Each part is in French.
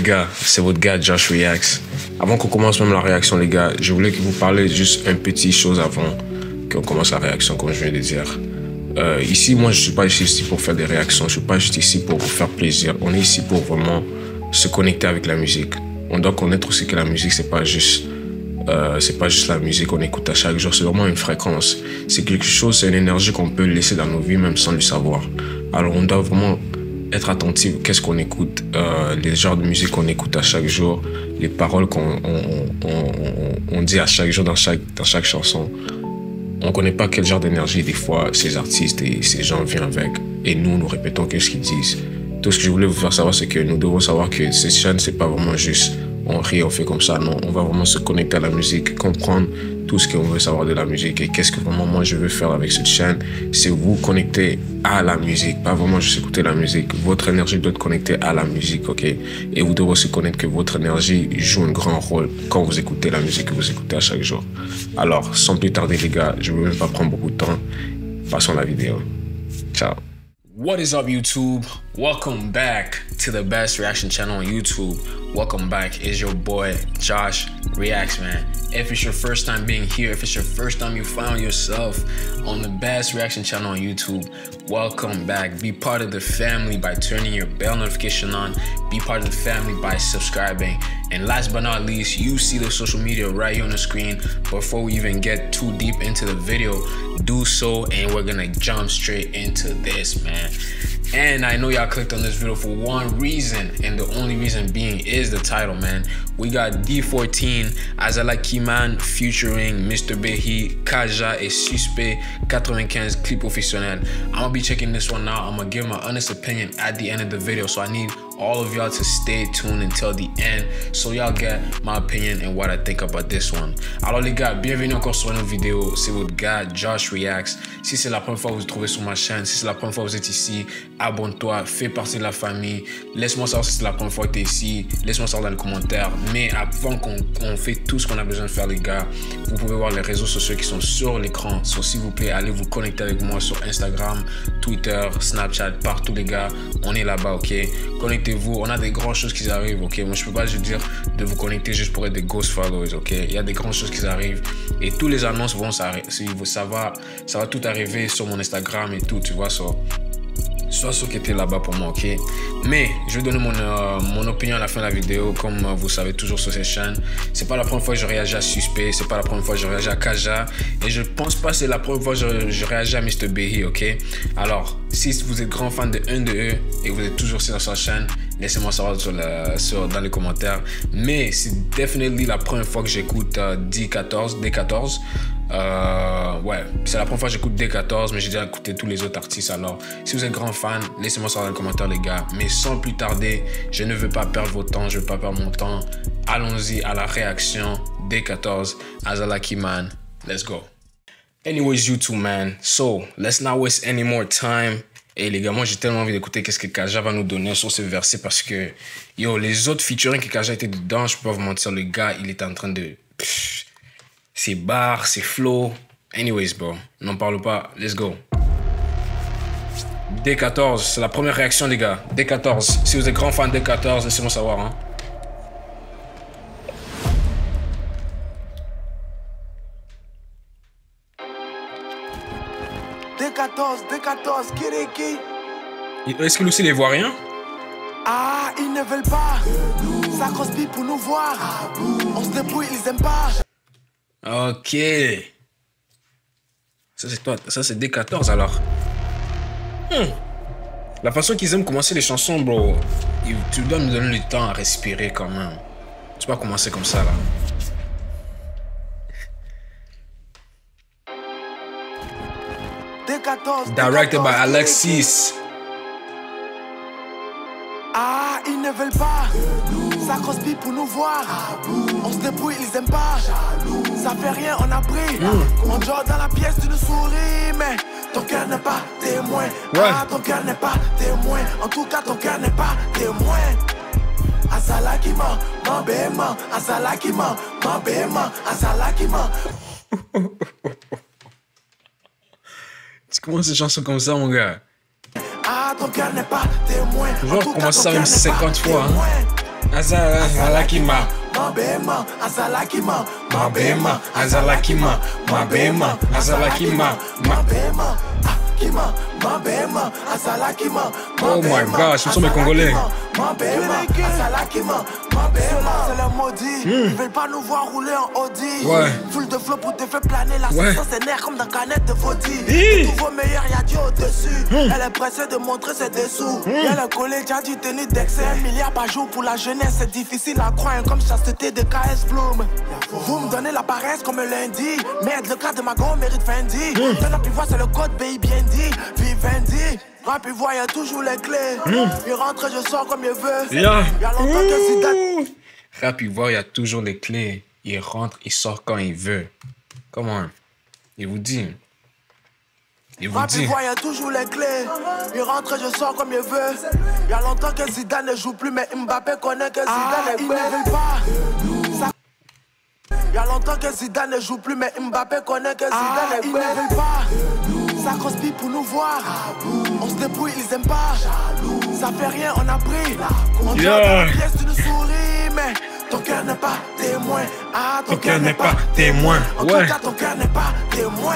gars, c'est votre gars Josh Reacts. Avant qu'on commence même la réaction les gars, je voulais que vous parliez juste un petit chose avant qu'on commence la réaction comme je viens de dire. Ici, moi je suis pas ici pour faire des réactions, je suis pas juste ici pour vous faire plaisir. On est ici pour vraiment se connecter avec la musique. On doit connaître aussi que la musique c'est pas juste la musique qu'on écoute à chaque jour, c'est vraiment une fréquence. C'est quelque chose, c'est une énergie qu'on peut laisser dans nos vies même sans le savoir. Alors on doit vraiment être attentif, qu'est-ce qu'on écoute, les genres de musique qu'on écoute à chaque jour, les paroles qu'on dit à chaque jour dans chaque chanson. On ne connaît pas quel genre d'énergie des fois ces artistes et ces gens viennent avec. Et nous répétons qu'est-ce qu'ils disent. Tout ce que je voulais vous faire savoir, c'est que nous devons savoir que ces chaînes, c'est pas vraiment juste on rit, on fait comme ça. Non, on va vraiment se connecter à la musique, comprendre tout ce qu'on veut savoir de la musique et qu'est-ce que vraiment moi je veux faire avec cette chaîne. C'est vous connecter à la musique, pas vraiment juste écouter la musique. Votre énergie doit être connectée à la musique, ok? Et vous devez aussi connaître que votre énergie joue un grand rôle quand vous écoutez la musique que vous écoutez à chaque jour. Alors, sans plus tarder les gars, je ne veux même pas prendre beaucoup de temps. Passons à la vidéo. Ciao. What is up YouTube? Welcome back to the best reaction channel on YouTube. Welcome back, it's your boy Josh Reacts, man. If it's your first time being here, if it's your first time you found yourself on the best reaction channel on YouTube, welcome back. Be part of the family by turning your bell notification on. Be part of the family by subscribing. And last but not least, you see the social media right here on the screen. Before we even get too deep into the video, do so and we're gonna jump straight into this, man. And I know y'all clicked on this video for one reason, and the only reason being is the title, man. We got D14, Azala Kiman featuring Mr. Behi, Kaja et Suspect 95 clip officiel. I'm gonna be checking this one out. I'm gonna give my honest opinion at the end of the video, so I need all of y'all to stay tuned until the end so y'all get my opinion and what I think about this one. Alors les gars, bienvenue encore sur une autre vidéo. C'est votre gars Josh Reacts. Si c'est la première fois que vous vous trouvez sur ma chaîne, si c'est la première fois que vous êtes ici, abonne-toi, fais partie de la famille. Laisse-moi savoir si c'est la première fois que tu es ici. Laisse-moi savoir dans les commentaires. Mais avant qu'on fait tout ce qu'on a besoin de faire les gars, vous pouvez voir les réseaux sociaux qui sont sur l'écran. So, s'il vous plaît, allez vous connecter avec moi sur Instagram, Twitter, Snapchat, partout les gars. On est là-bas, ok? Connectez-vous, on a des grandes choses qui arrivent, ok? Moi je peux pas juste dire de vous connecter juste pour être des ghost followers, ok? Il y a des grandes choses qui arrivent et tous les annonces vont ça va tout arriver sur mon Instagram et tout, tu vois, ça. Sois sûr que tu es là-bas pour moi, ok? Mais je vais donner mon opinion à la fin de la vidéo, comme vous savez toujours sur cette chaîne. C'est pas la première fois que je réagis à Suspect, c'est pas la première fois que je réagis à Kaja, et je pense pas que c'est la première fois que je réagis à Mr. Behi, ok? Alors, si vous êtes grand fan de un de eux et vous êtes toujours sur sa chaîne, laissez-moi savoir dans les commentaires. Mais c'est définitivement la première fois que j'écoute D14. Ouais, c'est la première fois que j'écoute D14, mais j'ai déjà écouté tous les autres artistes. Alors, si vous êtes grand fan, laissez-moi savoir dans les commentaires, les gars. Mais sans plus tarder, je ne veux pas perdre votre temps, je ne veux pas perdre mon temps. Allons-y à la réaction D14, Azala Kiman. Let's go. Anyways, YouTube, man. So, let's not waste any more time. Et les gars, moi j'ai tellement envie d'écouter qu'est-ce que Kaja va nous donner sur ce verset parce que, yo, les autres featuring que Kaja était dedans, je peux pas vous mentir, le gars, il est en train de... ses bars, ses flows. Anyways, bro, n'en parle pas. Let's go. D14, c'est la première réaction, les gars. D14. Si vous êtes grand fan de D14, laissez-moi savoir, hein. D14, Kiriki. Est-ce que aussi les voit rien? Ah, ils ne veulent pas. Ça conspire pour nous voir. On se débrouille, ils aiment pas. Ok. Ça c'est toi, ça c'est D14 alors. La façon qu'ils aiment commencer les chansons, bro. Tu dois nous donner le temps à respirer quand même. Tu peux pas commencer comme ça là. D14. Directed by Alexis. Ah, ils ne veulent pas. Ça conspire pour nous voir. On se débrouille, ils aiment pas. Ça fait rien, on a pris. On dort dans la pièce, tu nous souris, mais ton cœur n'est pas témoin. Ah, ton cœur n'est pas témoin. En tout cas, ton cœur n'est pas témoin. Azala qui ment, m'embêment. Azala qui ment, m'embêment. Azala qui ment. Tu commences ces chansons comme ça, mon gars. Ah, ton cœur n'est pas témoin. Genre, commence ça même 50 fois. Hein. Azalakima. Mabema, Azalakima, Mabema, Azalakima, Mabema, Azalakima, Mabema, Akima, Mabema, Azalakima. Oh my gosh, ce sont mes Congolais. Mabema, Azalakima, Mabema. C'est le maudit, ils veulent pas nous voir rouler en Audi. Ouais. Full de flow pour te faire planer la Ouais. sauce c'est nerf comme dans canette de Foti. Hi. Tous vos meilleurs, y'a Dieu au-dessus. Elle est pressée de montrer ses dessous. Y'a le collège, y'a du tennis d'excès. 1 milliard par jour pour la jeunesse, c'est difficile à croire. Comme chasteté de KS Bloom. Vous me donnez la paresse comme lundi. Merde, le cas de ma go mérite Fendi. Y'en a pu voir, c'est le code BI bien dit. Vivendi. Rap, il voit, y'a toujours les clés. Il rentre, je sors comme il veut. Yeah. Y'a longtemps que Zidane. Rap, il voit, il y a toujours les clés. Il rentre, il sort quand il veut. Comment? Il vous dit. Il vous Rap, il dit. voit, y'a toujours les clés. Il rentre, je sors comme il veut. Y'a longtemps que Zidane ne joue plus, mais Mbappé connaît que Zidane est ils ne veulent pas. Y'a longtemps que Zidane ne joue plus, mais Mbappé connaît que Zidane est ils ne veulent pas. Ça conspire pour nous voir. On se débrouille, ils aiment pas. Ça fait rien, on a pris. On Yeah. dans la pièce, tu nous souris, mais ton cœur n'est pas témoin. Ton cœur n'est pas témoin. En Ouais. tout cas, ton cœur n'est pas témoin.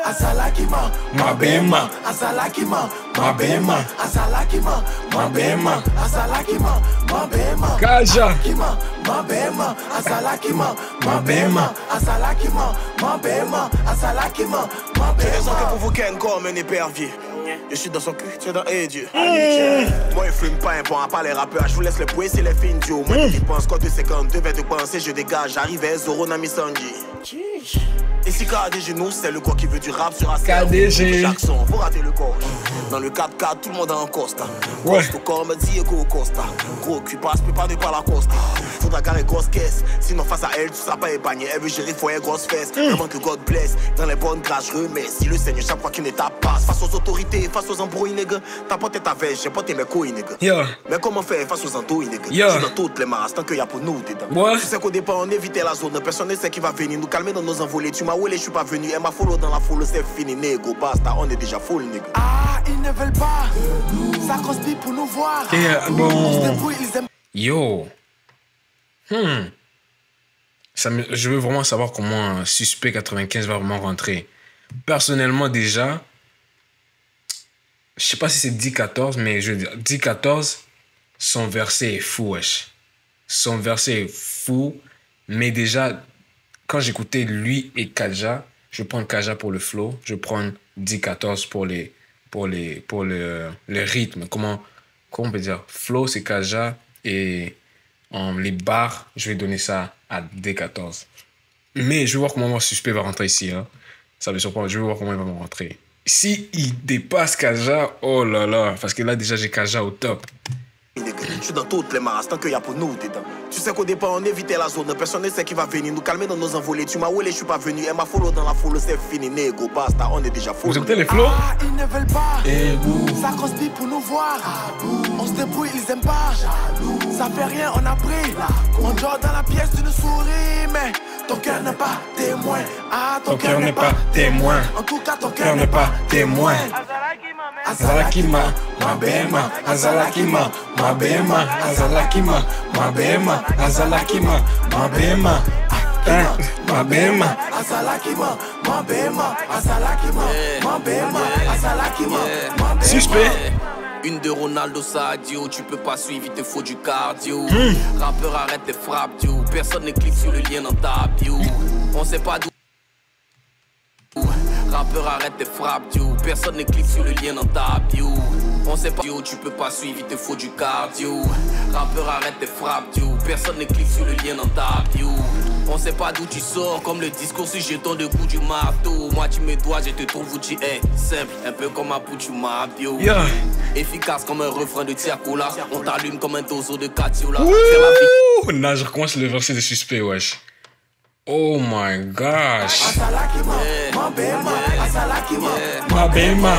Azalakima, Mabema, Azalakima, Mabema, Azalakima, Mabema. Azalakima, Mabema, Kaja. Kima, Mabema, Azalakima, Mabema. Azalakima, Mabema, Azalakima, J'ai des enquêtes Mabema. pour vous ken comme un épervier. Je suis dans son cul, tu es dans Dieu. Moi, il fume pas un point, à part les rappeurs. Je vous laisse les pouets, c'est les fins duo. Moi, qui pense, code de 52, vais te penser, je dégage. J'arrive à Zoro, Nami Sanji. Et si KDG nous, c'est le quoi qui veut du rap sur la scène. KDG. Chaque son, faut rater le corps. Dans le 4x4, tout le monde est en Costa. Ouais. Costo comme Diego Costa. Gros cul passe, peut pas de par la Costa. Faudra carrer grosse caisse. Sinon, face à elle, tu seras pas épargné. Elle veut gérer, faut une grosse fesse. Vraiment que God bless. Dans les bonnes grâces, je remets. Si le Seigneur, chaque fois qu'une étape passe. Face aux autorités, face aux embrouilles, nègre. T'as porté ta veste, j'ai porté mes couilles, nègre. Yeah. Mais comment faire face aux andouilles, nègre? Yeah. Je suis dans toutes les masses, tant qu'il y a pour nous dedans. Ouais. Tu sais qu'au départ, on évitait la zone. Personne ne sait qui va venir nous calmer dans nos envolées. Tu m'as roulé, je suis pas venu. Elle m'a follow dans la foule, c'est fini, nègre. Basta, on est déjà full, nègre. Ah, ils ne veulent pas. Ça conspire pour nous voir. Yeah, On se bon. débrouille, ils aiment. Yo. Je veux vraiment savoir comment Suspect 95 va vraiment rentrer. Personnellement, déjà, je sais pas si c'est 10-14, mais je veux dire, 10-14, son verset est fou, wesh. Son verset est fou, mais déjà, quand j'écoutais lui et Kaja, je prends Kaja pour le flow, je prends 10-14 pour le rythme. Comment on peut dire? Flow, c'est Kaja, et les bars, je vais donner ça à D14. Mais je vais voir comment mon Suspect va rentrer ici. Hein. Ça me surprend, je vais voir comment il va me rentrer. Si il dépasse Kaja, oh là là, parce que là déjà j'ai Kaja au top. Je suis dans toutes les masses, tant qu'il y a pour nous dedans. Tu sais qu'au départ, on évitait la zone. Personne ne sait qui va venir nous calmer dans nos envolées. Tu m'as roulé, je suis pas venu. Elle m'a follow dans la foule, c'est fini, nègre. Basta, on est déjà full. Vous écoutez les flows? Ah, ils ne veulent pas. Et vous? Ça conspire pour nous voir. On se débrouille, ils aiment pas. Ça fait rien, on a pris. On dort dans la pièce, tu nous souris, mais ton cœur n'est pas témoin. Ah, Ton cœur n'est pas témoin. En tout cas, ton Cœur cœur n'est pas témoin. Azalakima, Mabema, Azalakima, Mabema, Azalakima, Mabema, Azalakima, Mabema, Mabema. Azalakima, Mabema, Azalakima, Mabema, Azalakima, Mabema. Suspect. Une de Ronaldo Sadio, tu peux pas suivre, il te faut du cardio. Rappeur, arrête tes frappes, Dio. Personne ne clique sur le lien dans ta bio. On sait pas d'où. Rappeur, arrête tes frappes, Dio. Personne ne clique sur le lien dans ta bio. On sait pas, Dio, tu peux pas suivre, il te faut du cardio. Rappeur, arrête tes frappes, Dio. Personne ne clique sur le lien dans ta bio. On sait pas d'où tu sors, comme le discours si jeton de goût du marteau. Moi tu me dois, je te trouve où tu es. Simple, un peu comme un poutu ma bio. Yeah. Efficace comme un refrain de Tiakola. On t'allume comme un dozo de Catiola. Faire la vie. Ouh, là, je recommence le verset de Suspect, wesh. Oh my gosh. Azalakima, Mabema, Azalakima, Mabema.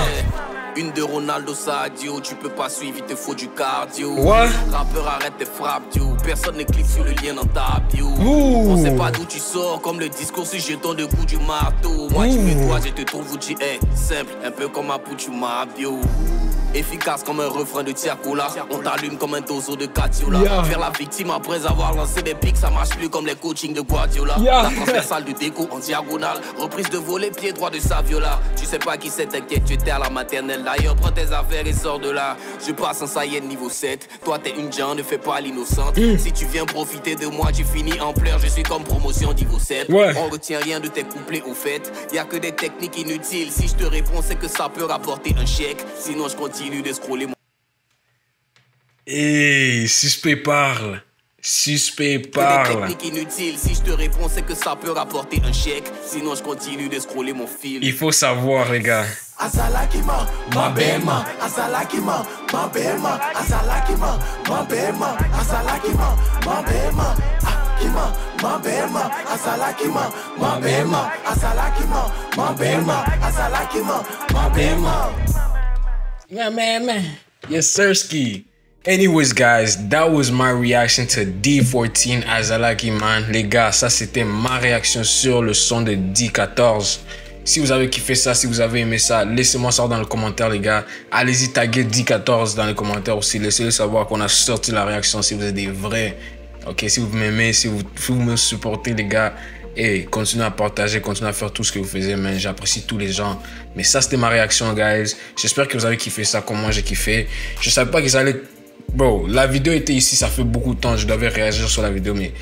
Une de Ronaldo Sadio, tu peux pas suivre, il te faut du cardio. What? Rappeur, arrête tes frappes, Dio. Personne ne clique sur le lien dans ta bio. Ouh. On sait pas d'où tu sors, comme le discours si jeton de goût du marteau. Moi tu me dois, je te trouve où tu es. Simple, un peu comme un poutu ma bio. Efficace comme un refrain de Tiakola. On t'allume comme un dozo de Catiola. Faire la victime après avoir lancé des pics, ça marche plus comme les coachings de Guardiola. La transversale du déco en diagonale. Reprise de volet, pied droit de Saviola. Tu sais pas qui c'est, t'inquiète, tu étais à la maternelle. D'ailleurs, prends tes affaires et sors de là. Je passe en saïenne niveau 7. Toi, t'es une Jean, ne fais pas l'innocente. Si tu viens profiter de moi, tu finis en pleurs. Je suis comme promotion niveau 7. On retient rien de tes couplets au fait. Y'a que des techniques inutiles. Si je te réponds, c'est que ça peut rapporter un chèque. Sinon, je continue de scroller mon... Hey, suspect parle. Suspect parle. Des techniques inutiles. Si je te réponds, c'est que ça peut rapporter un chèque. Sinon, je continue de scroller mon fil. Il faut savoir, les gars. Azalakima, Mabema, Azalakima, Mabema, Azalakima, Mabema, Azalakima, Mabema, Akima, Mabema, Azalakima, Mabema, Azalakima, Mabema, Azalakima, Mabema. Yeah, man. Yes, sirski. Anyways, guys, that was my reaction to D14 Azalaki, man. Les gars, ça c'était ma réaction sur le son de D14. Si vous avez kiffé ça, si vous avez aimé ça, laissez-moi savoir dans les commentaires, les gars. Allez-y, taguez D14 dans les commentaires aussi. Laissez-le savoir qu'on a sorti la réaction si vous êtes des vrais. Ok, si vous m'aimez, si vous me supportez, les gars. Et continuez à partager, continuez à faire tout ce que vous faisiez, man. J'apprécie tous les gens. Mais ça, c'était ma réaction, guys. J'espère que vous avez kiffé ça comme moi j'ai kiffé. Je savais pas qu'ils allaient... Bro, la vidéo était ici, ça fait beaucoup de temps, je devais réagir sur la vidéo, mais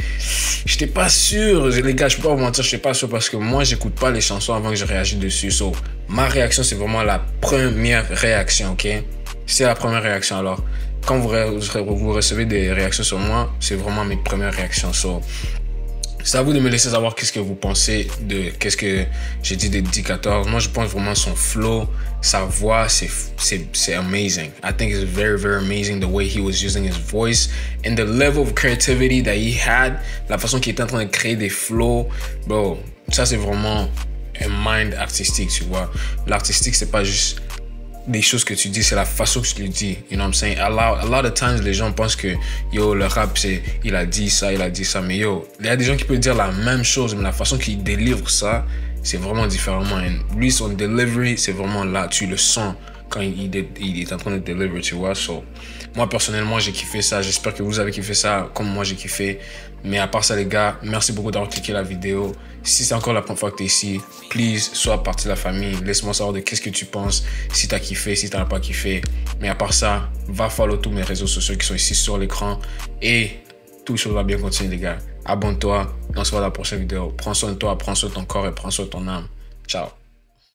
j'étais pas sûr, les gars, je peux pas vous mentir, j'étais pas sûr parce que moi, j'écoute pas les chansons avant que je réagisse dessus. So, ma réaction, c'est vraiment la première réaction, ok? C'est la première réaction, alors, quand vous recevez des réactions sur moi, c'est vraiment mes premières réactions. So, c'est à vous de me laisser savoir qu'est-ce que vous pensez de qu'est-ce que j'ai dit de D14. Moi, je pense vraiment son flow, sa voix, c'est amazing. I think it's very, very amazing the way he was using his voice and the level of creativity that he had. La façon qu'il était en train de créer des flows. Bro, ça, c'est vraiment un mind artistique, tu vois. L'artistique, c'est pas juste des choses que tu dis, c'est la façon que tu le dis. You know what I'm saying? A lot of times, les gens pensent que, yo, le rap, c'est, il a dit ça. Mais yo, il y a des gens qui peuvent dire la même chose, mais la façon qu'il délivre ça, c'est vraiment différemment. Et lui, son delivery, c'est vraiment là, tu le sens quand il est en train de deliver, tu vois. So, moi, personnellement, j'ai kiffé ça. J'espère que vous avez kiffé ça comme moi, j'ai kiffé. Mais à part ça, les gars, merci beaucoup d'avoir cliqué la vidéo. Si c'est encore la première fois que tu es ici, please, sois partie de la famille. Laisse-moi savoir de qu'est-ce que tu penses, si tu as kiffé, si tu n'as pas kiffé. Mais à part ça, va follow tous mes réseaux sociaux qui sont ici sur l'écran. Et tout chose va bien continuer, les gars. Abonne-toi. On se voit dans la prochaine vidéo. Prends soin de toi, prends soin de ton corps et prends soin de ton âme. Ciao.